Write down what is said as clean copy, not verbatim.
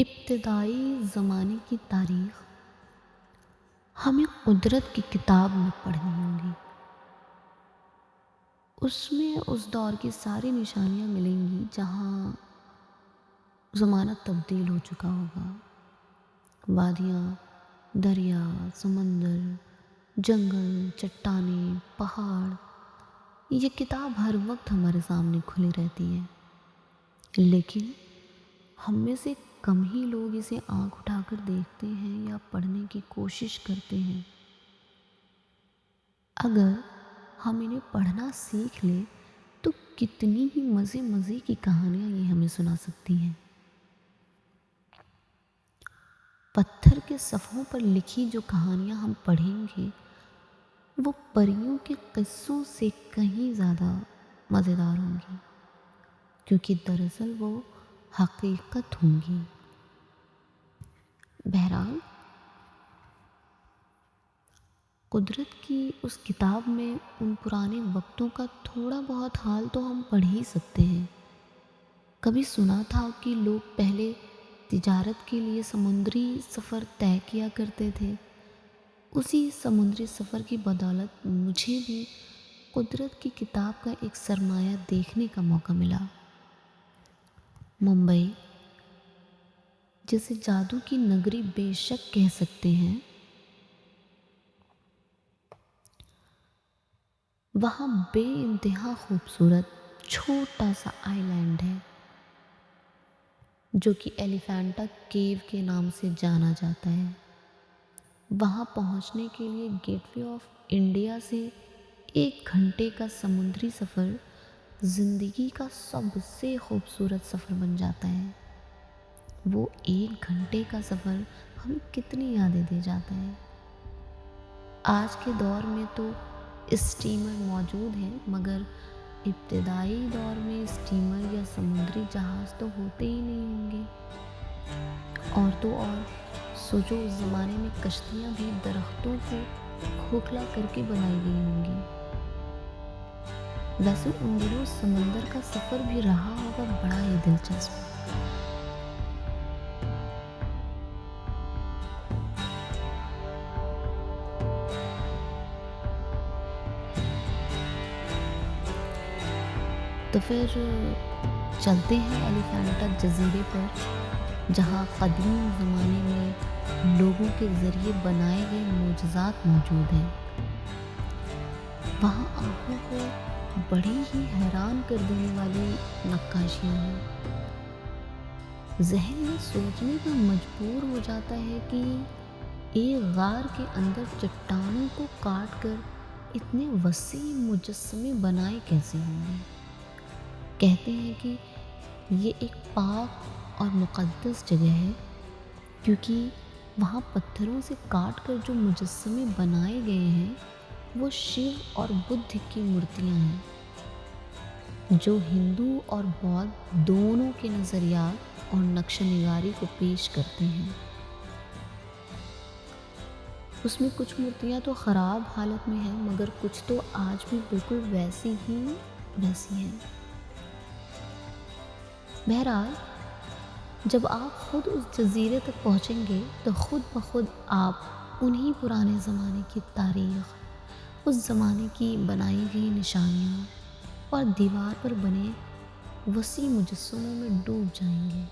ابتدائی زمانے کی تاریخ ہمیں قدرت کی کتاب میں پڑھنی ہوگی۔ اس میں اس دور کی ساری نشانیاں ملیں گی جہاں زمانہ تبدیل ہو چکا ہوگا۔ وادیاں، دریا، سمندر، جنگل، چٹانیں، پہاڑ، یہ کتاب ہر وقت ہمارے سامنے کھلی رہتی ہے، لیکن ہم میں سے کم ہی لوگ اسے آنکھ اٹھا کر دیکھتے ہیں یا پڑھنے کی کوشش کرتے ہیں۔ اگر ہم انہیں پڑھنا سیکھ لیں تو کتنی ہی مزے کی کہانیاں یہ ہمیں سنا سکتی ہیں۔ پتھر کے صفحوں پر لکھی جو کہانیاں ہم پڑھیں گے وہ پریوں کے قصوں سے کہیں زیادہ مزیدار ہوں گی، کیونکہ دراصل وہ حقیقت ہوں گی۔ بہرحال قدرت کی اس کتاب میں ان پرانے وقتوں کا تھوڑا بہت حال تو ہم پڑھ ہی سکتے ہیں۔ کبھی سنا تھا کہ لوگ پہلے تجارت کے لیے سمندری سفر طے کیا کرتے تھے۔ اسی سمندری سفر کی بدولت مجھے بھی قدرت کی کتاب کا ایک سرمایہ دیکھنے کا موقع ملا۔ ممبئی، جسے جادو کی نگری بے شک کہہ سکتے ہیں، وہاں بے انتہا خوبصورت چھوٹا سا آئی لینڈ ہے جو کہ ایلیفینٹا کیو کے نام سے جانا جاتا ہے۔ وہاں پہنچنے کے لیے گیٹ وے آف انڈیا سے 1 گھنٹے کا سمندری سفر زندگی کا سب سے خوبصورت سفر بن جاتا ہے۔ وہ 1 گھنٹے کا سفر ہمیں کتنی یادیں دے جاتا ہے۔ آج کے دور میں تو اسٹیمر موجود ہیں، مگر ابتدائی دور میں اسٹیمر یا سمندری جہاز تو ہوتے ہی نہیں ہوں گے۔ اور تو اور سوچو اس زمانے میں کشتیاں بھی درختوں کو کھوکھلا کر کے بنائی گئی ہوں گی۔ ویسے ان دنوں سمندر کا سفر بھی رہا ہوگا بڑا ہی دلچسپ۔ تو پھر چلتے ہیں ایلیفینٹا جزیرے پر، جہاں قدیم زمانے میں لوگوں کے ذریعے بنائے گئے معجزات موجود ہیں۔ وہاں آنکھوں کو بڑی ہی حیران کر دینے والی نقاشیاں ہیں۔ ذہن یہ سوچنے پر مجبور ہو جاتا ہے کہ ایک غار کے اندر چٹانوں کو کاٹ کر اتنے وسیع مجسمے بنائے کیسے ہوں گے۔ کہتے ہیں کہ یہ ایک پاک اور مقدس جگہ ہے، کیونکہ وہاں پتھروں سے کاٹ کر جو مجسمے بنائے گئے ہیں وہ شیو اور بدھ کی مورتیاں ہیں، جو ہندو اور بودھ دونوں کے نظریات اور نقش نگاری کو پیش کرتے ہیں۔ اس میں کچھ مورتیاں تو خراب حالت میں ہیں، مگر کچھ تو آج بھی بالکل ویسی ہیں۔ بہرحال جب آپ خود اس جزیرے تک پہنچیں گے تو خود بخود آپ انہی پرانے زمانے کی تاریخ، اس زمانے کی بنائی گئی نشانیاں اور دیوار پر بنے وسیع مجسموں میں ڈوب جائیں گے۔